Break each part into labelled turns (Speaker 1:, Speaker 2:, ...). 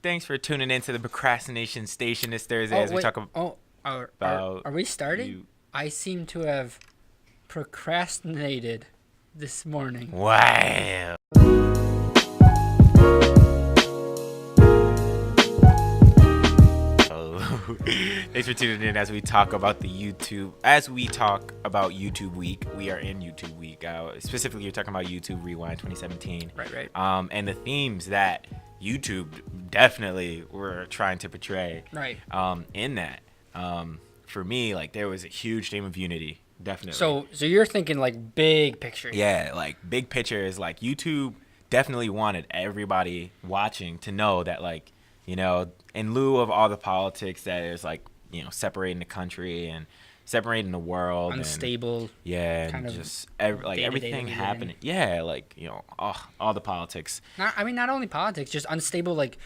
Speaker 1: Thanks for tuning in to the Procrastination Station this Thursday as we talk
Speaker 2: Are we starting?
Speaker 1: you.
Speaker 2: I seem to have procrastinated this morning.
Speaker 1: Wow. Thanks for tuning in as we talk about YouTube Week. We are in YouTube Week. Specifically, you're talking about YouTube Rewind 2017.
Speaker 2: Right.
Speaker 1: And the themes that YouTube definitely were trying to portray.
Speaker 2: Right.
Speaker 1: In that. For me, like, there was a huge theme of unity. Definitely.
Speaker 2: So you're thinking like big picture.
Speaker 1: Yeah, like big picture is like YouTube definitely wanted everybody watching to know that, like, you know, in lieu of all the politics that is, like, you know, separating the country and separating the world,
Speaker 2: Unstable.
Speaker 1: And
Speaker 2: kind of
Speaker 1: just everything happening. Yeah, like, you know, all the politics.
Speaker 2: Not only politics, just unstable. Like,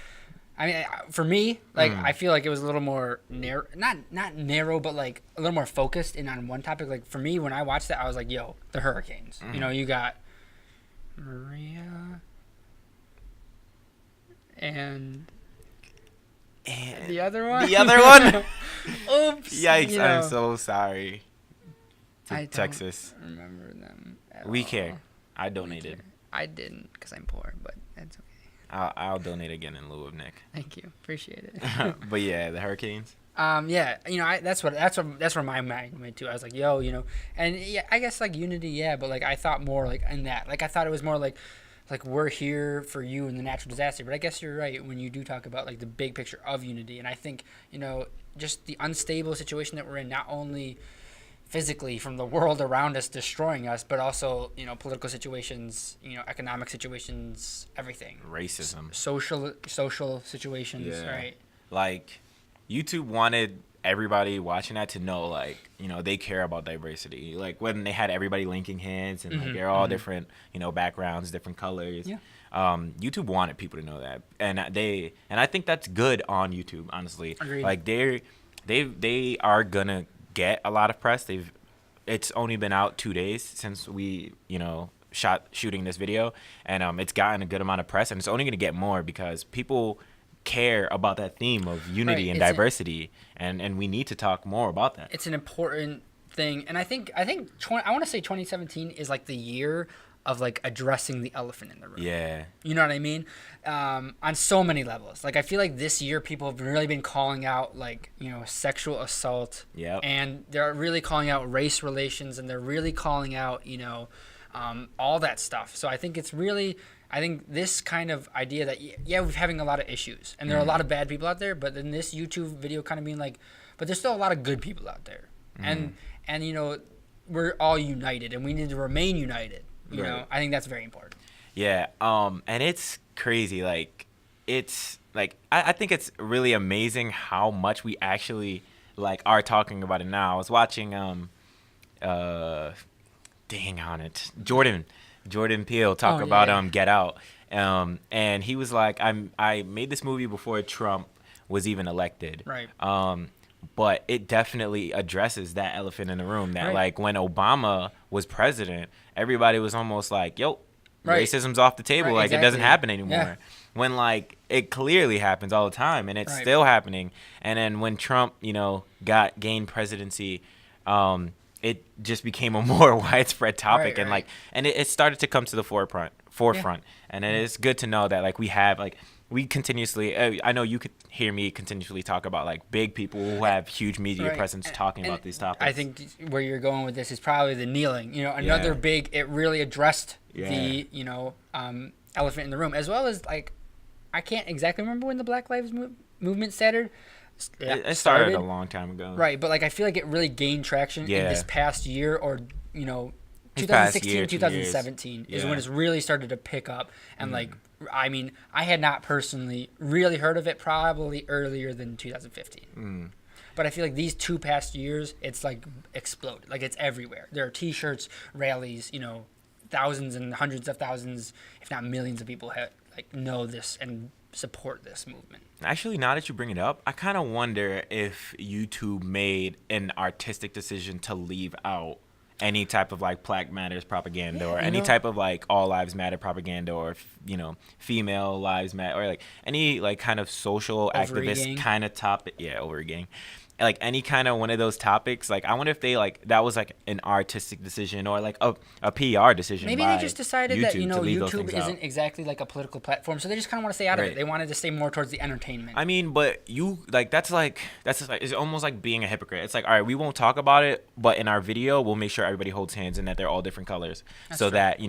Speaker 2: I mean, for me, like, I feel like it was a little more narrow, not narrow, but like a little more focused in on one topic. Like, for me, when I watched that, I was like, yo, the hurricanes. You know, you got Maria and the other one. Oops.
Speaker 1: Yikes!
Speaker 2: You know,
Speaker 1: I'm so sorry.
Speaker 2: I
Speaker 1: Texas.
Speaker 2: don't remember them.
Speaker 1: We care. I donated.
Speaker 2: I didn't because I'm poor, but that's okay.
Speaker 1: I'll donate again in lieu of Nick.
Speaker 2: Thank you, appreciate it.
Speaker 1: But yeah, the hurricanes.
Speaker 2: Yeah, you know, that's where my mind went to. I was like, yo, you know, and yeah, I guess like unity, yeah, but like I thought more like in that, like I thought it was more like we're here for you in the natural disaster. But I guess you're right when you do talk about like the big picture of unity, and I think, you know, just the unstable situation that we're in, not only physically from the world around us destroying us, but also, you know, political situations, you know, economic situations, everything.
Speaker 1: Racism.
Speaker 2: Social situations,
Speaker 1: Yeah.
Speaker 2: right?
Speaker 1: Like, YouTube wanted everybody watching that to know, like, you know, they care about diversity. Like, when they had everybody linking hands and like they're all different, you know, backgrounds, different colors.
Speaker 2: Yeah.
Speaker 1: YouTube wanted people to know that, and I think that's good on YouTube, honestly.
Speaker 2: Agreed.
Speaker 1: Like, they are gonna get a lot of press. It's only been out 2 days since we, you know, shooting this video, and it's gotten a good amount of press, and it's only gonna get more because people care about that theme of unity and diversity, and we need to talk more about that.
Speaker 2: It's an important thing, and I think I want to say 2017 is like the year of like addressing the elephant in the room.
Speaker 1: Yeah.
Speaker 2: You know what I mean? On so many levels. Like, I feel like this year people have really been calling out, like, you know, sexual assault.
Speaker 1: Yep.
Speaker 2: And they're really calling out race relations, and they're really calling out, you know, all that stuff. So I think this kind of idea that, yeah, we're having a lot of issues, and there are a lot of bad people out there, but then this YouTube video kind of being like, but there's still a lot of good people out there. And you know, we're all united, and we need to remain united. You know, I think that's very important.
Speaker 1: Yeah. And it's crazy. Like, it's like, I think it's really amazing how much we actually like are talking about it now. I was watching dang on it, Jordan Peele talk about Get Out. And he was like, I made this movie before Trump was even elected.
Speaker 2: Right.
Speaker 1: But it definitely addresses that elephant in the room that, like, when Obama was president, everybody was almost like, yo, racism's off the table. Like, exactly. It doesn't happen anymore. Yeah. When, like, it clearly happens all the time, and it's still happening. And then when Trump, you know, gained presidency, it just became a more widespread topic. And, like, and it started to come to the forefront. Yeah. And it is good to know that, like, we have, like, we continuously, I know you could hear me continuously talk about, like, big people who have huge media presence talking about these topics.
Speaker 2: I think where you're going with this is probably the kneeling. You know, another big, it really addressed the, you know, elephant in the room, as well as, like, I can't exactly remember when the Black Lives Movement started.
Speaker 1: It started a long time ago.
Speaker 2: Right, but, like, I feel like it really gained traction in this past year, or, you know, 2016, 2017 is when it's really started to pick up. And, like, I mean, I had not personally really heard of it probably earlier than 2015. But I feel like these 2 past years, it's, like, exploded. Like, it's everywhere. There are T-shirts, rallies, you know, thousands and hundreds of thousands, if not millions of people know this and support this movement.
Speaker 1: Actually, now that you bring it up, I kind of wonder if YouTube made an artistic decision to leave out any type of like Black Matters propaganda or any type of like all lives matter propaganda or female lives matter or like any like kind of social activist kind of topic. Yeah, over-eating. Like any kind of one of those topics, like I wonder if they like that was like an artistic decision or like a PR decision.
Speaker 2: Maybe they just decided that YouTube isn't exactly like a political platform, so they just kind of want to stay out of it. They wanted to stay more towards the entertainment.
Speaker 1: I mean, but you like that's it's almost like being a hypocrite. It's like, all right, we won't talk about it, but in our video we'll make sure everybody holds hands and that they're all different colors, that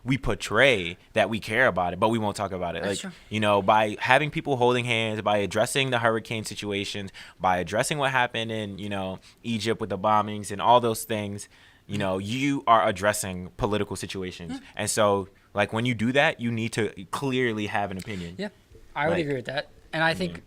Speaker 1: we portray that we care about it, but we won't talk about it. That's like by having people holding hands, by addressing the hurricane situations, by addressing what happened in Egypt with the bombings and all those things, you are addressing political situations. And so like when you do that, you need to clearly have an opinion.
Speaker 2: I would agree with that. And I think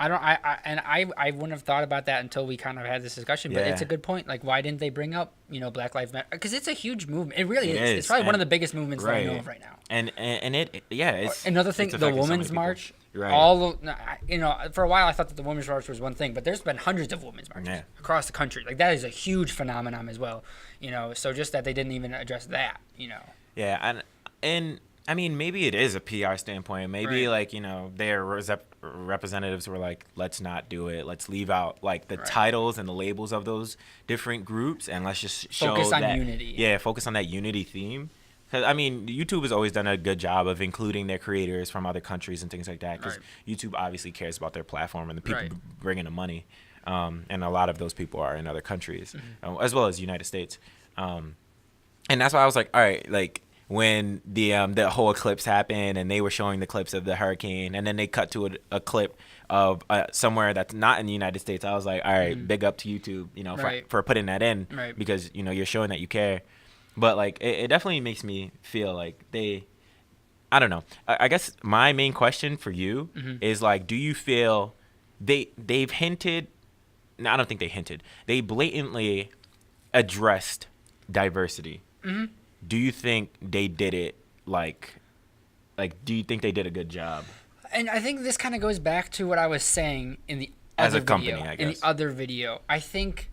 Speaker 2: I wouldn't have thought about that until we kind of had this discussion, but it's a good point. Like, why didn't they bring up Black Lives Matter? Because it's a huge movement. It really is. It's probably one of the biggest movements that I know of right now.
Speaker 1: And it's
Speaker 2: another thing, the Women's March.
Speaker 1: Right.
Speaker 2: For a while I thought that the Women's March was one thing, but there's been hundreds of Women's Marches across the country. Like, that is a huge phenomenon as well. So just that they didn't even address that.
Speaker 1: Yeah, and I mean, maybe it is a PR standpoint. Maybe their representatives were like, let's not do it. Let's leave out like the titles and the labels of those different groups, and let's just
Speaker 2: focus on unity.
Speaker 1: Yeah, focus on that unity theme. Because I mean, YouTube has always done a good job of including their creators from other countries and things like that. Because YouTube obviously cares about their platform and the people bringing the money, and a lot of those people are in other countries, as well as the United States. And that's why I was like, all right, like when the whole eclipse happened and they were showing the clips of the hurricane, and then they cut to a clip of somewhere that's not in the United States, I was like, all right, big up to YouTube, for putting that in, because you're showing that you care. But like it definitely makes me feel like I don't know. I guess my main question for you is like, do you feel they've hinted? No, I don't think they hinted. They blatantly addressed diversity. Do you think they did it like do you think they did a good job?
Speaker 2: And I think this kind of goes back to what I was saying in the other video. I guess. In the other video, I think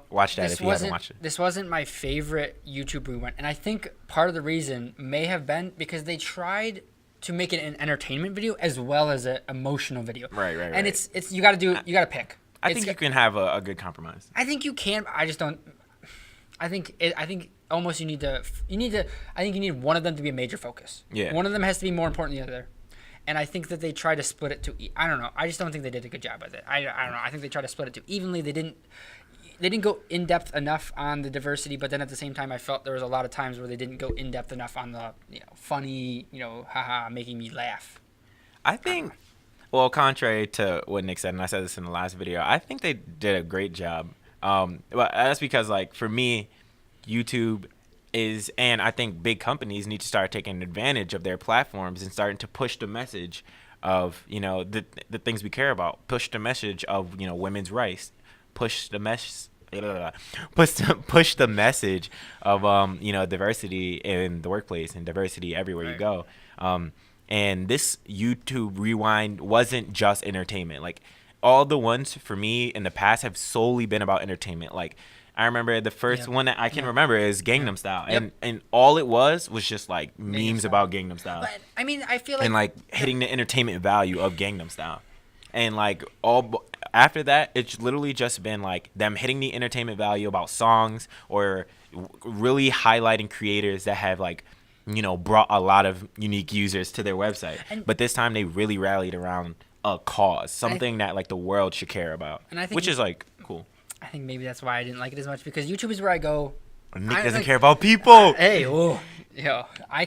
Speaker 1: watch that if you haven't watched it.
Speaker 2: This wasn't my favorite YouTube rewind, and I think part of the reason may have been because they tried to make it an entertainment video as well as an emotional video.
Speaker 1: Right.
Speaker 2: And it's you got to pick.
Speaker 1: I think you can have a good compromise.
Speaker 2: I think you can. I just don't. I think almost you need one of them to be a major focus. Yeah. One of them has to be more important than the other. And I think that they try to split it I don't know. I just don't think they did a good job with it. I don't know. I think they tried to split it too evenly. They didn't go in depth enough on the diversity, but then at the same time, I felt there was a lot of times where they didn't go in depth enough on the funny, haha, making me laugh.
Speaker 1: I think, well, contrary to what Nick said, and I said this in the last video, I think they did a great job. But that's because, like, for me, YouTube is, and I think big companies need to start taking advantage of their platforms and starting to push the message of the things we care about, push the message of women's rights. Push the message of diversity in the workplace and diversity everywhere you go. And this YouTube rewind wasn't just entertainment. Like, all the ones for me in the past have solely been about entertainment. Like, I remember the first one that I can remember is Gangnam Style, and all it was just like memes about Gangnam Style.
Speaker 2: But, I mean, I feel like,
Speaker 1: and like hitting the entertainment value of Gangnam Style, and like all. After that, it's literally just been like them hitting the entertainment value about songs or really highlighting creators that have like, brought a lot of unique users to their website. But this time they really rallied around a cause, something that like the world should care about, and I think, which is like cool.
Speaker 2: I think maybe that's why I didn't like it as much, because YouTube is where I go.
Speaker 1: Nick doesn't care about people.
Speaker 2: I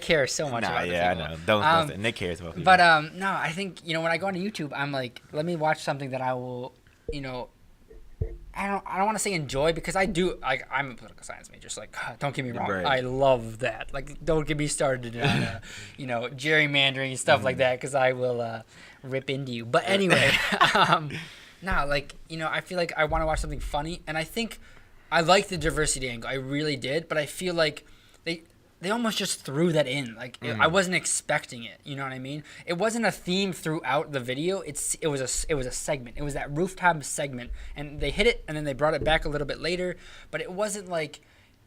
Speaker 2: care so much about people.
Speaker 1: I know. Don't Nick cares about people.
Speaker 2: But no, I think when I go onto YouTube, I'm like, let me watch something that I will, I don't want to say enjoy, because I do. Like, I'm a political science major, so like, don't get me wrong, I love that. Like, don't get me started on gerrymandering and stuff like that, because I will rip into you. But anyway, I feel like I want to watch something funny, and I think I like the diversity angle. I really did, but I feel like they almost just threw that in. Like, I wasn't expecting it. You know what I mean? It wasn't a theme throughout the video. It was a segment. It was that rooftop segment, and they hit it, and then they brought it back a little bit later. But it wasn't like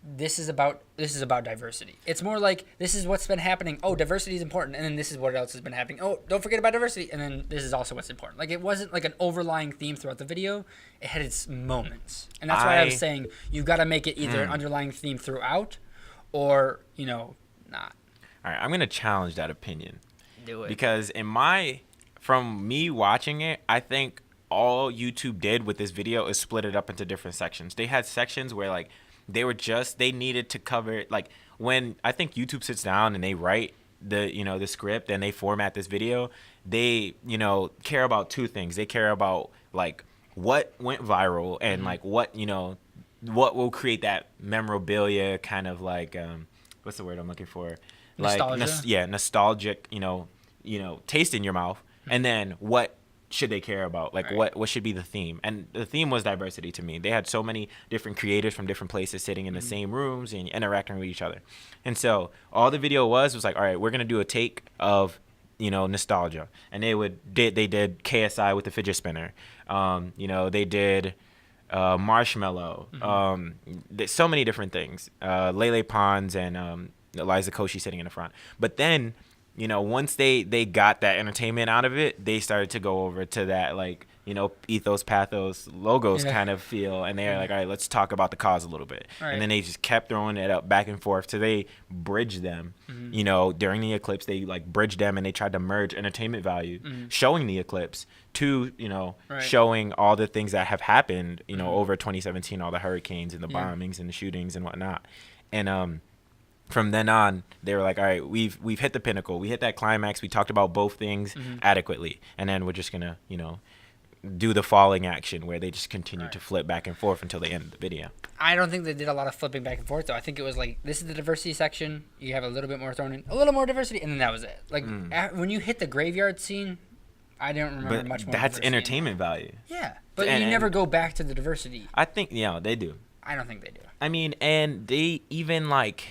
Speaker 2: this is about diversity. It's more like, this is what's been happening. Oh, diversity is important, and then this is what else has been happening. Oh, don't forget about diversity, and then this is also what's important. Like, it wasn't like an overlying theme throughout the video. It had its moments, and that's why I was saying you got to make it either an underlying theme throughout, or not.
Speaker 1: All right, I'm gonna challenge that opinion.
Speaker 2: Do it.
Speaker 1: Because from me watching it, I think all YouTube did with this video is split it up into different sections. They had sections where like they needed to cover, like, when I think YouTube sits down and they write the script and they format this video, they care about two things. They care about like what went viral and like what will create that memorabilia kind of like what's the word I'm looking for?
Speaker 2: Nostalgia.
Speaker 1: Nostalgic, taste in your mouth. And then what should they care about? Like, what should be the theme? And the theme was diversity to me. They had so many different creators from different places sitting in the same rooms and interacting with each other. And so all the video was like, all right, we're going to do a take of, nostalgia. And they did KSI with the fidget spinner. They did Marshmallow. There's so many different things. Lele Pons and Eliza Koshy sitting in the front. But then, once they got that entertainment out of it, they started to go over to that, like, ethos, pathos, logos kind of feel. And they're like, all right, let's talk about the cause a little bit. Right. And then they just kept throwing it up back and forth till they bridged them. During the eclipse, they like bridged them and they tried to merge entertainment value, showing the eclipse to, showing all the things that have happened, over 2017, all the hurricanes and the bombings and the shootings and whatnot. And, from then on, they were like, all right, we've hit the pinnacle. We hit that climax. We talked about both things adequately. And then we're just going to, do the falling action where they just continue to flip back and forth until the end of the video.
Speaker 2: I don't think they did a lot of flipping back and forth, though. I think it was like, this is the diversity section. You have a little bit more thrown in, a little more diversity, and then that was it. Like, when you hit the graveyard scene, I don't remember much more.
Speaker 1: That's entertainment value.
Speaker 2: Yeah, but you never go back to the diversity.
Speaker 1: I think, they do.
Speaker 2: I don't think they do.
Speaker 1: I mean, and they even like...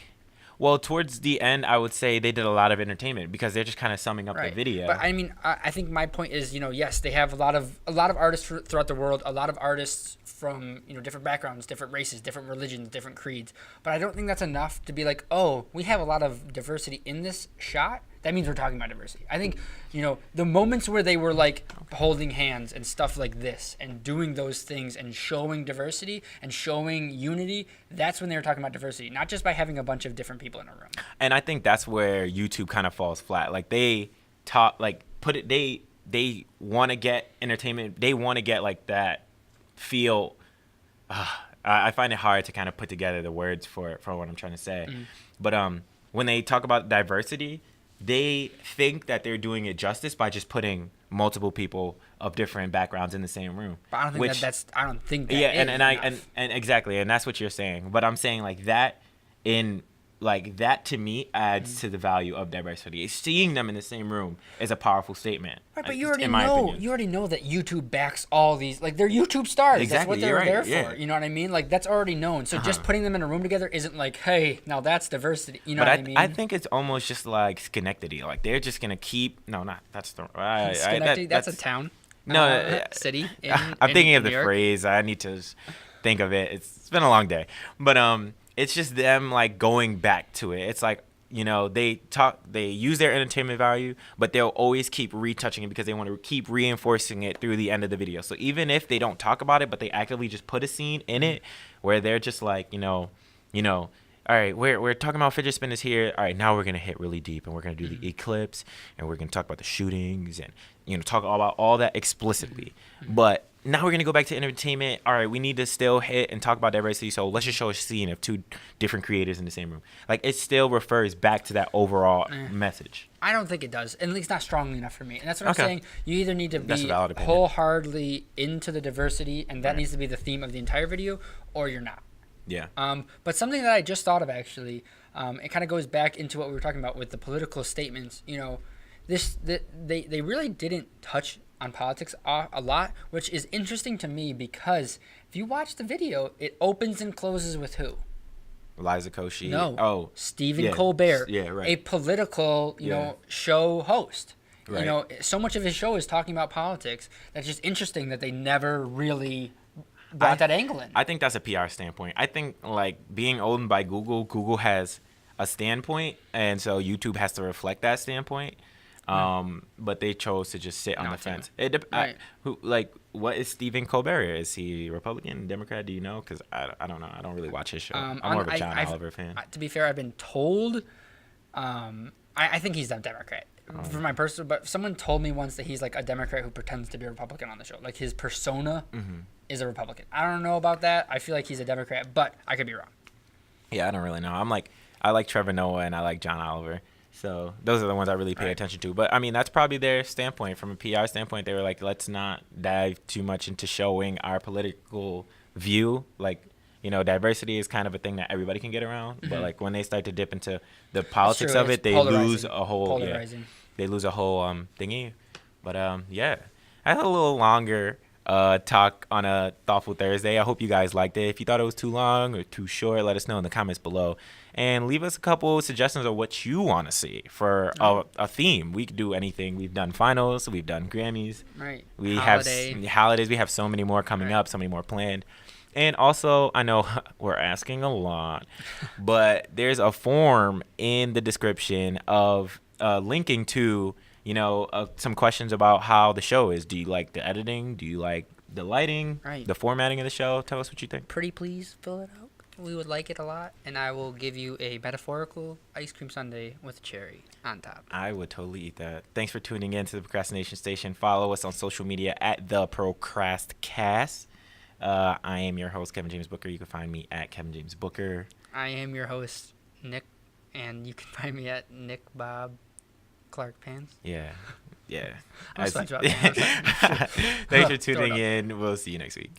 Speaker 1: Well, towards the end, I would say they did a lot of entertainment because they're just kind of summing up the video.
Speaker 2: But I mean, I think my point is, yes, they have a lot of artists throughout the world, a lot of artists from different backgrounds, different races, different religions, different creeds. But I don't think that's enough to be like, oh, we have a lot of diversity in this shot. That means we're talking about diversity. I think, the moments where they were like holding hands and stuff like this and doing those things and showing diversity and showing unity, that's when they were talking about diversity, not just by having a bunch of different people in a room. And
Speaker 1: I think that's where YouTube kind of falls flat. Like they they want to get entertainment. They want to get like that feel. I find it hard to kind of put together the words for what I'm trying to say. But when they talk about diversity, they think that they're doing it justice by just putting multiple people of different backgrounds in the same room.
Speaker 2: But I don't think I don't think that.
Speaker 1: Yeah, and exactly, and that's what you're saying. But I'm saying like that to me adds to the value of diversity. Seeing them in the same room is a powerful statement.
Speaker 2: Right, but you already know that YouTube backs all these, like, they're YouTube stars. Exactly, that's what they're there for. Yeah. You know what I mean? Like, that's already known. So just putting them in a room together isn't like, hey, now that's diversity. You know what I mean?
Speaker 1: I think it's almost just like Schenectady. Like, they're just gonna keep. No, not that's the.
Speaker 2: Schenectady. That's a town.
Speaker 1: No,
Speaker 2: city.
Speaker 1: I'm thinking of the phrase. I need to think of it. It's been a long day, but it's just them like going back to it. It's like, they use their entertainment value, but they'll always keep retouching it because they want to keep reinforcing it through the end of the video. So even if they don't talk about it, but they actively just put a scene in it where they're just like, all right, we're talking about fidget spinners here. All right, now we're going to hit really deep and we're going to do the eclipse and we're going to talk about the shootings and, talk about all that explicitly. But now we're going to go back to entertainment. All right, we need to still hit and talk about diversity. So let's just show a scene of two different creators in the same room. Like, it still refers back to that overall message.
Speaker 2: I don't think it does. At least not strongly enough for me. And that's what I'm saying. You either need to be wholeheartedly into the diversity, and that needs to be the theme of the entire video, or you're not.
Speaker 1: Yeah.
Speaker 2: But something that I just thought of, actually, it kind of goes back into what we were talking about with the political statements. They really didn't touch on politics a lot, which is interesting to me because if you watch the video, it opens and closes with who?
Speaker 1: Eliza Koshy.
Speaker 2: No.
Speaker 1: Oh.
Speaker 2: Stephen Colbert.
Speaker 1: Yeah, right.
Speaker 2: A political, show host.
Speaker 1: Right.
Speaker 2: So much of his show is talking about politics. That's just interesting that they never really brought that angle in.
Speaker 1: I think that's a PR standpoint. I think like being owned by Google has a standpoint, and so YouTube has to reflect that standpoint. But they chose to just sit on the fence. What is Stephen Colbert? Is he Republican, Democrat? Do you know? Because I don't know. I don't really watch his show. I'm more of a John Oliver fan.
Speaker 2: To be fair, I've been told. I think he's a Democrat. For my personal, but someone told me once that he's like a Democrat who pretends to be a Republican on the show. Like his persona is a Republican. I don't know about that. I feel like he's a Democrat, but I could be wrong.
Speaker 1: Yeah, I don't really know. I like Trevor Noah and I like John Oliver. So those are the ones I really pay attention to. But I mean, that's probably their standpoint. From a PR standpoint, they were like, let's not dive too much into showing our political view. Like, diversity is kind of a thing that everybody can get around. But like when they start to dip into the politics of it, they lose a whole thingy. But I had a little longer talk on a Thoughtful Thursday. I hope you guys liked it. If you thought it was too long or too short, let us know in the comments below. And leave us a couple suggestions of what you want to see for a theme. We could do anything. We've done finals. We've done Grammys.
Speaker 2: Right.
Speaker 1: We have holidays. We have so many more coming up, so many more planned. And also, I know we're asking a lot, but there's a form in the description of linking to, some questions about how the show is. Do you like the editing? Do you like the lighting?
Speaker 2: Right.
Speaker 1: The formatting of the show? Tell us what you think.
Speaker 2: Pretty please fill it out. We would like it a lot, and I will give you a metaphorical ice cream sundae with cherry on top.
Speaker 1: I would totally eat that. Thanks for tuning in to the Procrastination Station. Follow us on social media at the Procrastcast. I am your host, Kevin James Booker. You can find me at Kevin James Booker.
Speaker 2: I am your host, Nick, and you can find me at Nick Bob Clark Pants.
Speaker 1: Yeah.
Speaker 2: Thanks
Speaker 1: for tuning in. We'll see you next week.